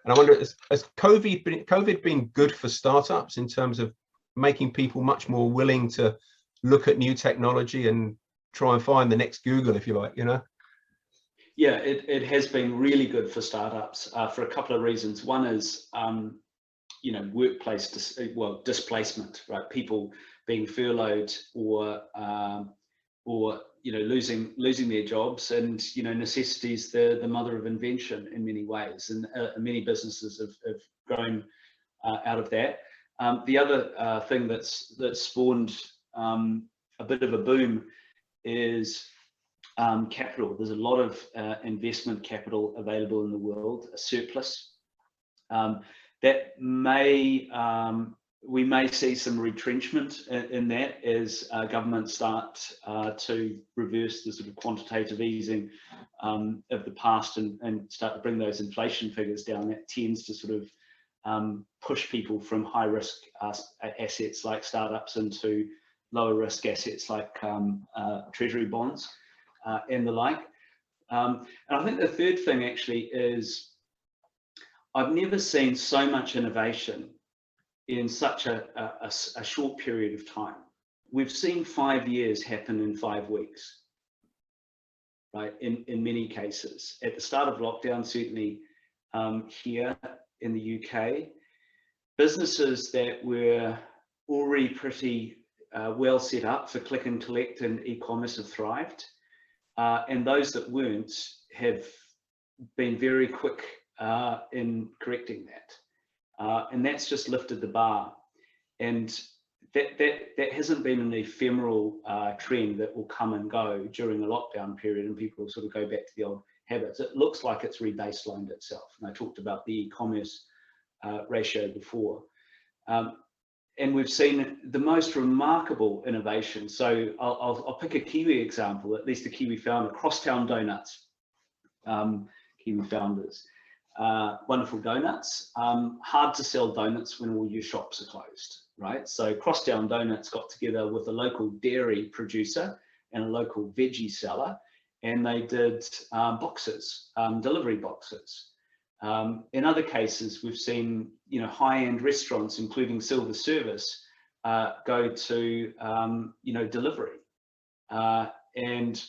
And I wonder, has COVID been good for startups in terms of making people much more willing to look at new technology and try and find the next Google, if you like, you know? Yeah, it has been really good for startups for a couple of reasons. One is, you know, workplace displacement, right? People being furloughed or losing their jobs. And necessity is the mother of invention in many ways, and many businesses have grown out of that. The other thing that's spawned a bit of a boom is capital. There's a lot of investment capital available in the world, a surplus. That we may see some retrenchment in that as governments start to reverse the sort of quantitative easing of the past and start to bring those inflation figures down. That tends to sort of push people from high risk assets like startups into lower risk assets like treasury bonds and the like. And I think the third thing actually is I've never seen so much innovation in such a short period of time. We've seen 5 years happen in 5 weeks, right? In many cases. At the start of lockdown, certainly here in the UK, businesses that were already pretty well set up for click and collect and e-commerce have thrived, and those that weren't have been very quick in correcting that, and that's just lifted the bar. And that hasn't been an ephemeral trend that will come and go during a lockdown period and people will sort of go back to the old habits. It looks like it's rebaselined itself, and I talked about the e-commerce ratio before. And we've seen the most remarkable innovation. So I'll pick a Kiwi example, at least a Kiwi founder, Crosstown Donuts, Kiwi founders. Wonderful donuts, hard to sell donuts when all your shops are closed, right? So Crosstown Donuts got together with a local dairy producer and a local veggie seller, and they did boxes, delivery boxes. In other cases, we've seen high-end restaurants, including silver service, go to delivery, and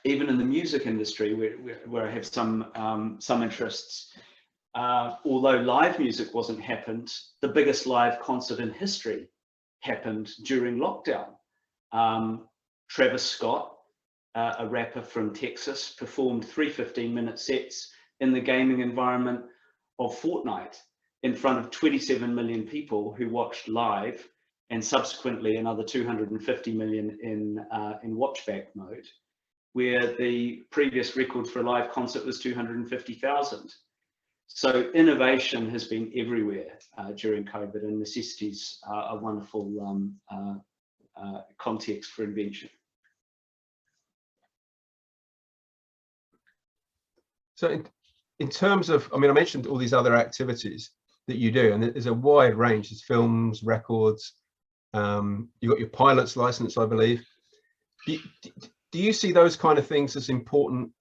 even in the music industry, where I have some interests, although live music wasn't happened, the biggest live concert in history happened during lockdown. Travis Scott, a rapper from Texas, performed 3 15-minute sets in the gaming environment of Fortnite in front of 27 million people who watched live, and subsequently another 250 million in watchback mode, where the previous record for a live concert was 250,000. So innovation has been everywhere during COVID, and necessity's a wonderful context for invention. So in terms of, I mentioned all these other activities that you do, and there's a wide range. There's films, records, you've got your pilot's license, I believe. Do you see those kind of things as important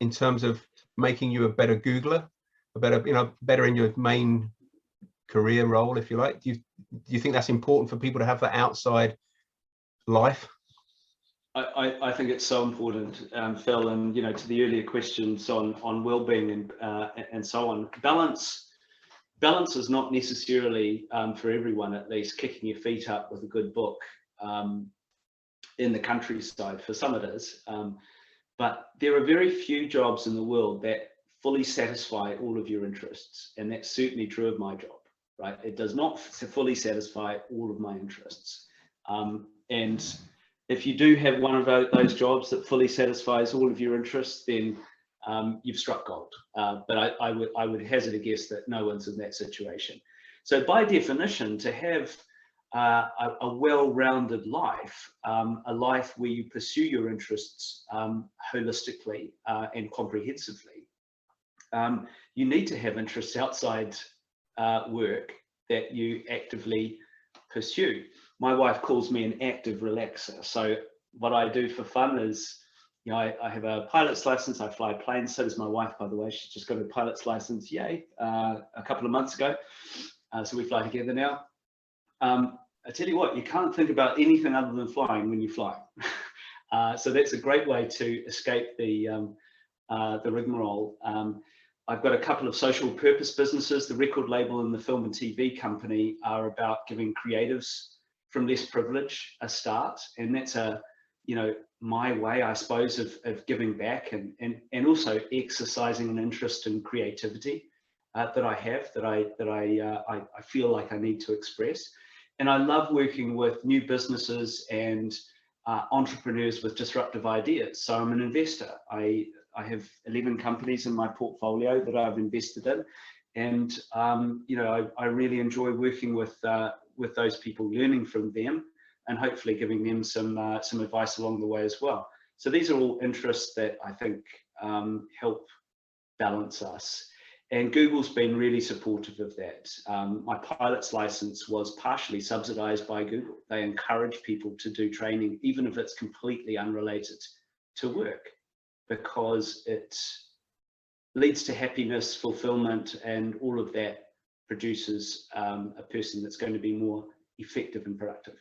in terms of making you a better Googler, better in your main career role, if you like? Do you think that's important for people to have that outside life? I think it's so important, Phil, and to the earlier questions on well-being and so on. Balance is not necessarily for everyone, at least kicking your feet up with a good book in the countryside. For some it is, but there are very few jobs in the world that fully satisfy all of your interests, and that's certainly true of my job, right? It does not fully satisfy all of my interests, and if you do have one of those jobs that fully satisfies all of your interests, then you've struck gold. But I would hazard a guess that no one's in that situation. So by definition, to have a well-rounded life, a life where you pursue your interests holistically and comprehensively, you need to have interests outside work that you actively pursue. My wife calls me an active relaxer. So what I do for fun is, I have a pilot's license. I fly planes. So does my wife, by the way. She's just got a pilot's license, yay, a couple of months ago. So we fly together now. I tell you what, you can't think about anything other than flying when you fly. So that's a great way to escape the rigmarole. I've got a couple of social purpose businesses. The record label and the film and TV company are about giving creatives from less privilege a start, and that's my way, I suppose, of giving back, and also exercising an interest in creativity that I have, that I feel like I need to express. And I love working with new businesses and entrepreneurs with disruptive ideas. So I'm an investor. I have 11 companies in my portfolio that I've invested in, and I really enjoy working with those people, learning from them, and hopefully giving them some advice along the way as well. So these are all interests that I think help balance us. And Google's been really supportive of that. My pilot's license was partially subsidized by Google. They encourage people to do training, even if it's completely unrelated to work, because it leads to happiness, fulfillment, and all of that produces a person that's going to be more effective and productive.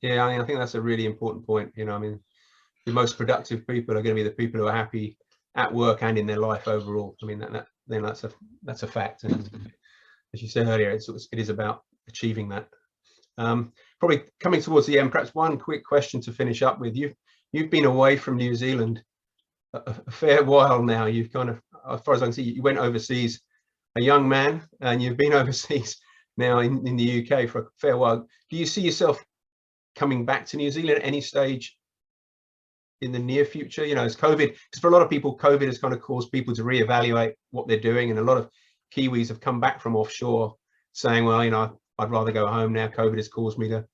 Yeah, I think that's a really important point. The most productive people are going to be the people who are happy at work and in their life overall. That's a fact. And as you said earlier, it is about achieving that. Probably coming towards the end, perhaps one quick question to finish up with. You've been away from New Zealand a fair while now. You've kind of, as far as I can see, you went overseas a young man, and you've been overseas now in the UK for a fair while. Do you see yourself coming back to New Zealand at any stage in the near future? As COVID, because for a lot of people, COVID has kind of caused people to reevaluate what they're doing, and a lot of Kiwis have come back from offshore saying, well, I'd rather go home now. COVID has caused me to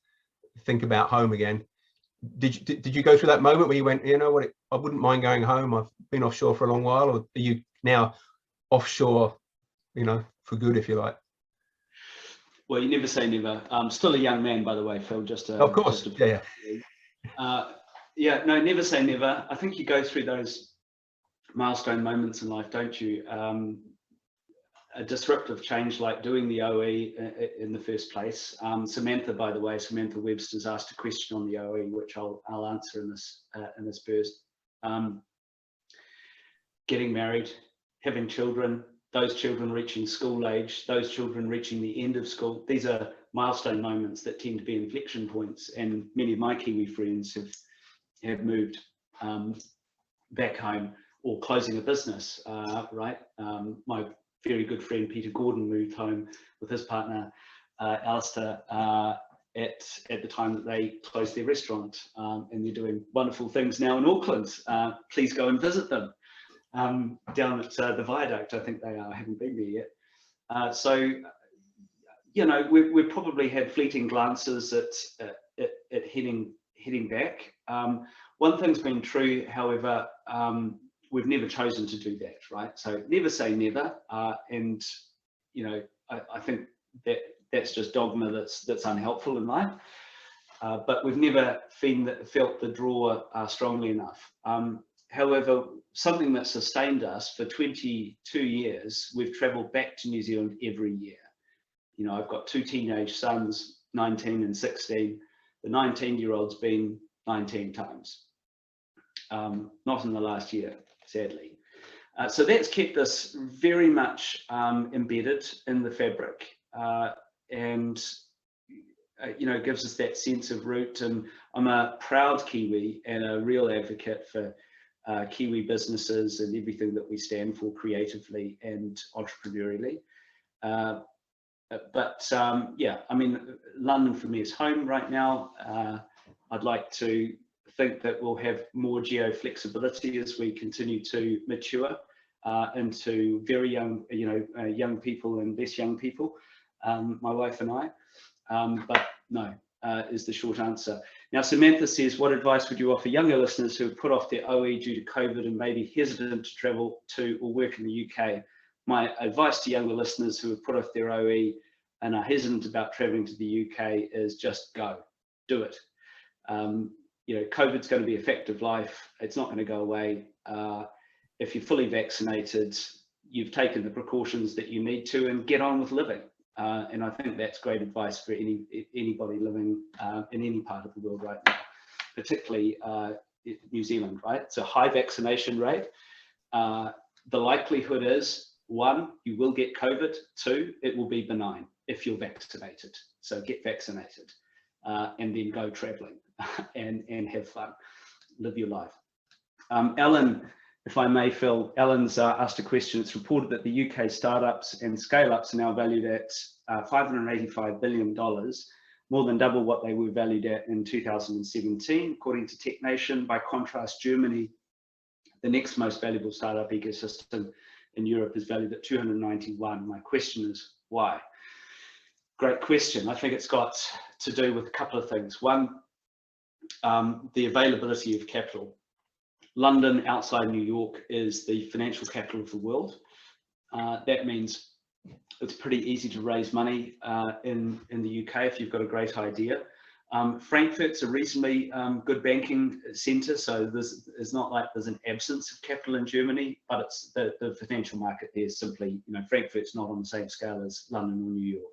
think about home again. Did you go through that moment where you went, what, I wouldn't mind going home, I've been offshore for a long while? Or are you now offshore, for good, if you like? Well, you never say never. I'm still a young man, by the way, Phil. Of course, yeah. No, never say never. I think you go through those milestone moments in life, don't you? A disruptive change like doing the OE in the first place. Samantha, by the way, Samantha Webster's asked a question on the OE, which I'll answer in this burst. Getting married, having children, those children reaching school age, those children reaching the end of school. These are milestone moments that tend to be inflection points, and many of my Kiwi friends have moved back home or closing a business, right? My very good friend Peter Gordon moved home with his partner Alistair at the time that they closed their restaurant, and they're doing wonderful things now in Auckland. Please go and visit them down at the Viaduct. I think they are. I haven't been there yet. So we've probably had fleeting glances at heading back. One thing's been true, however, we've never chosen to do that, right? So never say never, and I think that's just dogma that's unhelpful in life. But we've never felt the draw strongly enough. However, something that sustained us for 22 years, we've travelled back to New Zealand every year. I've got two teenage sons, 19 and 16. The 19-year-old's been 19 times, not in the last year, sadly. So that's kept us very much embedded in the fabric, and gives us that sense of root. And I'm a proud Kiwi and a real advocate for Kiwi businesses and everything that we stand for creatively and entrepreneurially. London for me is home right now. I'd like to think that we'll have more geo-flexibility as we continue to mature into very young, young people and less young people, my wife and I. But no, is the short answer. Now, Samantha says, what advice would you offer younger listeners who have put off their OE due to COVID and may be hesitant to travel to or work in the UK? My advice to younger listeners who have put off their OE and are hesitant about traveling to the UK is just go, do it. COVID's going to be a fact of life. It's not going to go away. If you're fully vaccinated, you've taken the precautions that you need to, and get on with living. And I think that's great advice for anybody living in any part of the world right now, particularly New Zealand, right? It's a high vaccination rate. The likelihood is, 1, you will get COVID. 2, it will be benign. if you're vaccinated. So get vaccinated and then go traveling and have fun, live your life. Alan, if I may, Phil, Alan's asked a question. It's reported that the UK startups and scale-ups are now valued at $585 billion, more than double what they were valued at in 2017, according to Tech Nation. By contrast, Germany, the next most valuable startup ecosystem in Europe, is valued at 291. My question is, why? Great question. I think it's got to do with a couple of things. One, the availability of capital. London, outside New York, is the financial capital of the world. That means it's pretty easy to raise money in the UK if you've got a great idea. Frankfurt's a reasonably good banking centre, so it's not like there's an absence of capital in Germany, but it's the financial market there is simply, Frankfurt's not on the same scale as London or New York.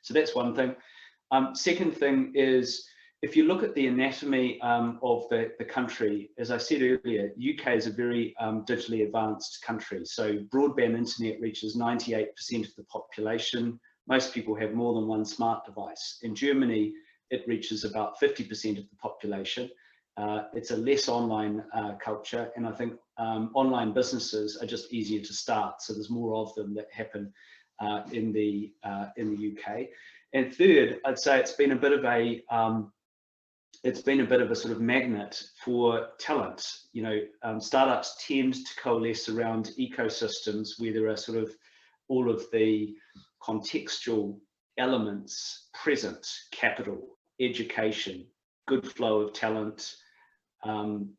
So that's one thing. Second thing is, if you look at the anatomy of the country, as I said earlier, UK is a very digitally advanced country. So broadband internet reaches 98% of the population. Most people have more than one smart device. In Germany, it reaches about 50% of the population. It's a less online culture, and I think online businesses are just easier to start. So there's more of them that happen in the UK. And third, I'd say it's been a bit of a sort of magnet for talent. Startups tend to coalesce around ecosystems where there are sort of all of the contextual elements present: capital, education, good flow of talent, and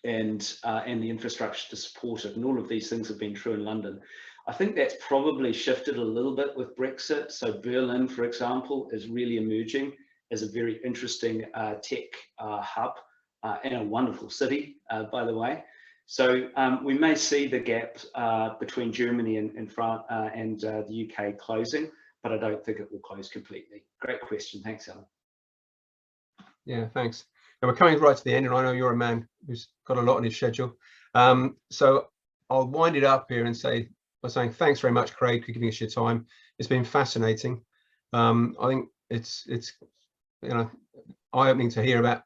the infrastructure to support it. And all of these things have been true in London. I think that's probably shifted a little bit with Brexit. So Berlin, for example, is really emerging as a very interesting tech hub and a wonderful city, by the way. So we may see the gap between Germany and France and the UK closing, but I don't think it will close completely. Great question. Thanks, Alan. Yeah, thanks. And we're coming right to the end, and I know you're a man who's got a lot on his schedule. So I'll wind it up here and say by saying thanks very much, Craig, for giving us your time. It's been fascinating. I think it's eye-opening to hear about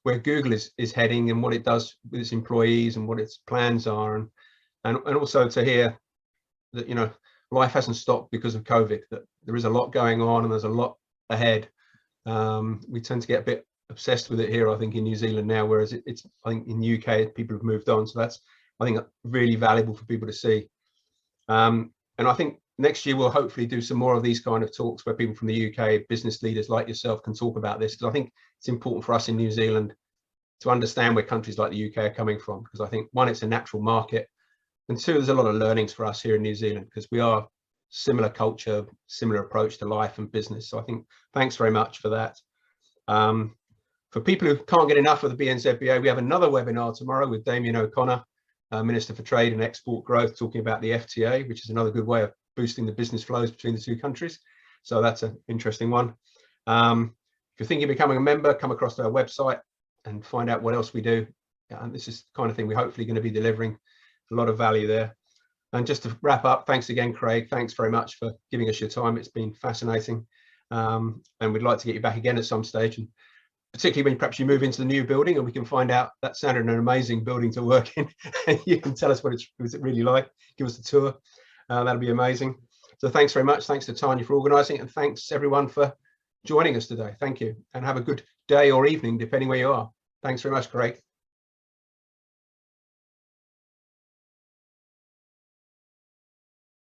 where Google is heading and what it does with its employees and what its plans are, and also to hear that life hasn't stopped because of COVID, that there is a lot going on and there's a lot ahead. We tend to get a bit obsessed with it here, I think, in New Zealand now, whereas it's I think in the UK people have moved on. So that's, I think, really valuable for people to see. And I think next year we'll hopefully do some more of these kind of talks where people from the UK, business leaders like yourself, can talk about this, because I think it's important for us in New Zealand to understand where countries like the UK are coming from, because I think, one, it's a natural market, and two, there's a lot of learnings for us here in New Zealand because we are similar culture, similar approach to life and business. So I think thanks very much for that. For people who can't get enough of the BNZBA, we have another webinar tomorrow with Damien O'Connor, Minister for Trade and Export Growth, talking about the FTA, which is another good way of boosting the business flows between the two countries. So that's an interesting one. If you're thinking of becoming a member, come across to our website and find out what else we do. And this is the kind of thing we're hopefully going to be delivering a lot of value there. And just to wrap up, thanks again, Craig. Thanks very much for giving us your time. It's been fascinating. And we'd like to get you back again at some stage, and particularly when perhaps you move into the new building and we can find out that sounded an amazing building to work in. And you can tell us what it was really like. Give us a tour. That'll be amazing. So thanks very much. Thanks to Tanya for organising, and thanks everyone for joining us today. Thank you, and have a good day or evening, depending where you are. Thanks very much, Craig.